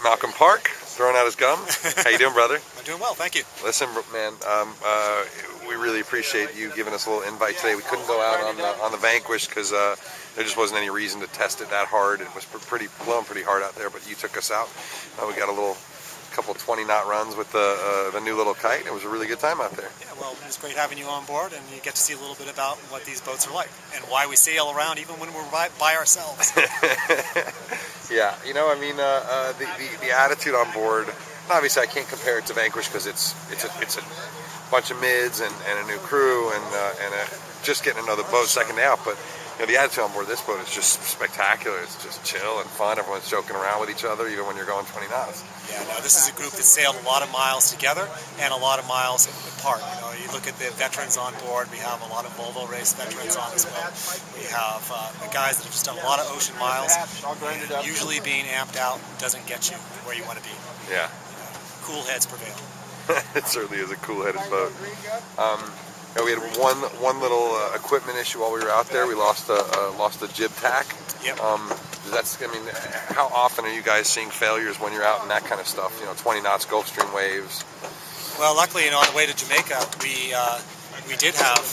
Malcolm Park, throwing out his gum. How you doing, brother? I'm doing well, thank you. Listen, man, we really appreciate you giving us a little invite today. We couldn't go out on the Vanquish because there just wasn't any reason to test it that hard. It was blowing pretty hard out there, but you took us out. We got a couple 20-knot runs with the new little kite. It was a really good time out there. Yeah, well, it was great having you on board, and you get to see a little bit about what these boats are like and why we sail around even when we're by ourselves. Yeah, you know, I mean, the attitude on board. Obviously, I can't compare it to Vanquish because it's a bunch of mids and a new crew and just getting to know the boat second day out. But you know, the attitude on board this boat is just spectacular. It's just chill and fun. Everyone's joking around with each other, even when you're going 20 knots. Yeah, no, this is a group that sailed a lot of miles together and a lot of miles apart. You know, you look at the veterans on board. We have a lot of Volvo race veterans on as well. We have the guys that have just done a lot of ocean miles. Usually being amped out doesn't get you where you want to be. Yeah. Cool heads prevail. It certainly is a cool-headed boat. We had one little equipment issue while we were out there. We lost a jib tack. Yep. I mean, how often are you guys seeing failures when you're out and that kind of stuff? You know, 20 knots, Gulf Stream waves. Well, luckily, you know, on the way to Jamaica, we did have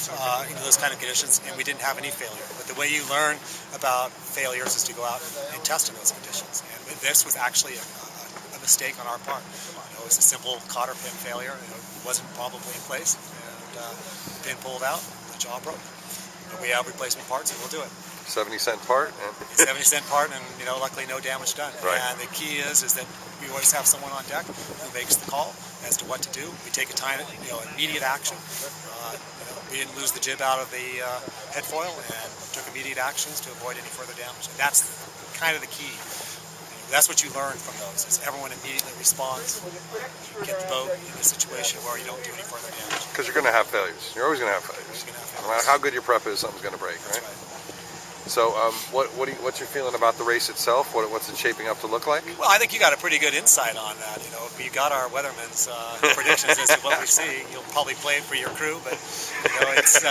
those kind of conditions, and we didn't have any failure. But the way you learn about failures is to go out and test in those conditions. And this was actually a mistake on our part. You know, it was a simple cotter pin failure. You know, it wasn't probably in place, and pin pulled out, the jaw broke. But we have replacement parts, and we'll do it. 70-cent part? 70-cent part, and you know, luckily no damage done. Right. And the key is that we always have someone on deck who makes the call as to what to do. We take immediate action. We didn't lose the jib out of the head foil and took immediate actions to avoid any further damage. And that's kind of the key. That's what you learn from those, is everyone immediately responds. You get the boat in a situation where you don't do any further damage. Because you're going to have failures. You're always going to have failures. No matter how good your prep is, something's going to break, right? That's right. So, what's your feeling about the race itself? What's it shaping up to look like? Well, I think you got a pretty good insight on that. You know, we got our weatherman's predictions as to what we see. You'll probably play it for your crew, but you know, it's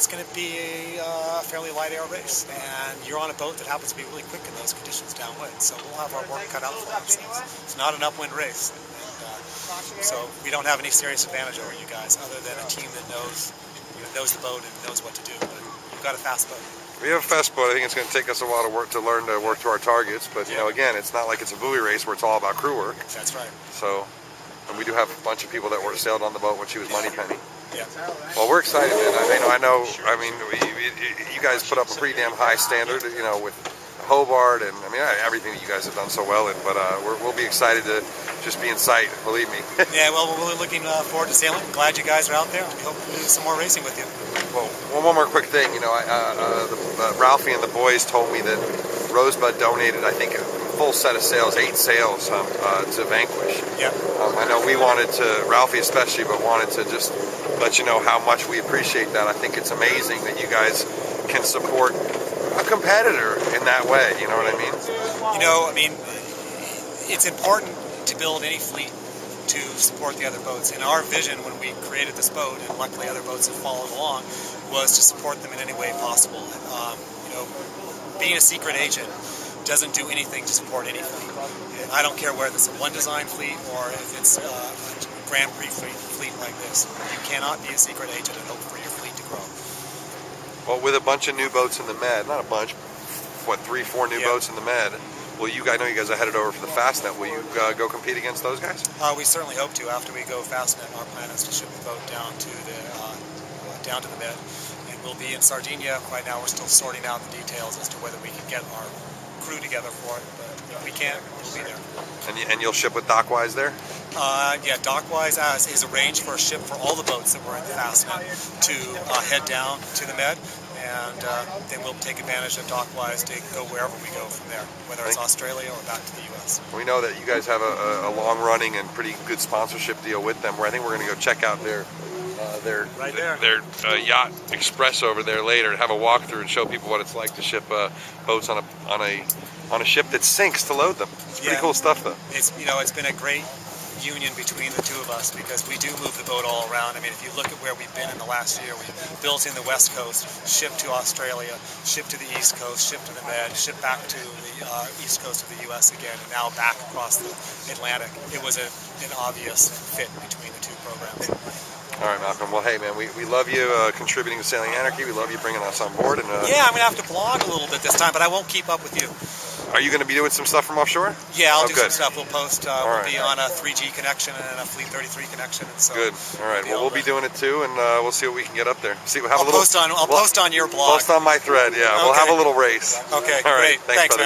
going to be a fairly light air race, and you're on a boat that happens to be really quick in those conditions downwind. So we'll have our work cut out for ourselves. It's not an upwind race, and so we don't have any serious advantage over you guys, other than a team that knows the boat and knows what to do. But we've got a fast boat. We have a fast boat. I think it's going to take us a while to learn to work to our targets. But you know, again, it's not like it's a buoy race where it's all about crew work. That's right. So, and we do have a bunch of people that sailed on the boat when she was Moneypenny. Yeah. Well, we're excited, man. I know. I mean, you guys put up a pretty damn high standard, you know, with Hobart and I mean everything that you guys have done so well in. But we'll be excited to just be in sight. Believe me. Yeah. Well, we're really looking forward to sailing. Glad you guys are out there. We hope to do some more racing with you. Well, one more quick thing. You know, Ralphie and the boys told me that Rosebud donated, I think, a full set of sails, 8 sails to Vanquish. Yeah. I know we wanted to, Ralphie especially, but wanted to just let you know how much we appreciate that. I think it's amazing that you guys can support a competitor in that way. You know what I mean? You know, I mean, it's important to build any fleet to support the other boats. And our vision when we created this boat, and luckily other boats have followed along, was to support them in any way possible. You know, being a secret agent doesn't do anything to support any fleet. And I don't care whether it's a one design fleet or if it's a Grand Prix fleet like this. You cannot be a secret agent and hope for your fleet to grow. Well, with a bunch of new boats in the Med, not a bunch, what, 3, 4 new boats in the Med, I know you guys are headed over for the Fastnet. Will you go compete against those guys? We certainly hope to. After we go Fastnet, our plan is to ship the boat down to the Med, and we'll be in Sardinia. Right now, we're still sorting out the details as to whether we can get our crew together for it. But if we can, we'll be there. And you'll ship with Dockwise there? Yeah, Dockwise is arranged for a ship for all the boats that were in the Fastnet to head down to the Med. And then we'll take advantage of Dockwise to go wherever we go from there, whether it's Australia or back to the U.S. We know that you guys have a long-running and pretty good sponsorship deal with them, where I think we're going to go check out their yacht express over there later and have a walkthrough and show people what it's like to ship boats on a ship that sinks to load them. It's pretty cool stuff, though. It's been a great union between the two of us, because we do move the boat all around. I mean, if you look at where we've been in the last year, we built in the West Coast, shipped to Australia, shipped to the East Coast, shipped to the Med, shipped back to the East Coast of the U.S. again, and now back across the Atlantic. It was an obvious fit between the two programs. All right, Malcolm. Well, hey, man, we love you contributing to Sailing Anarchy. We love you bringing us on board. And yeah, I'm going to have to blog a little bit this time, but I won't keep up with you. Are you going to be doing some stuff from offshore? Yeah, I'll do good. some stuff. We'll post. We'll be on a 3G connection and a Fleet 33 connection. And so good. All right. Well, we'll be doing it too, and we'll see what we can get up there. See, I'll post on your blog. Post on my thread. Yeah, we'll have a little race. Okay. All right. Great. Thanks, man.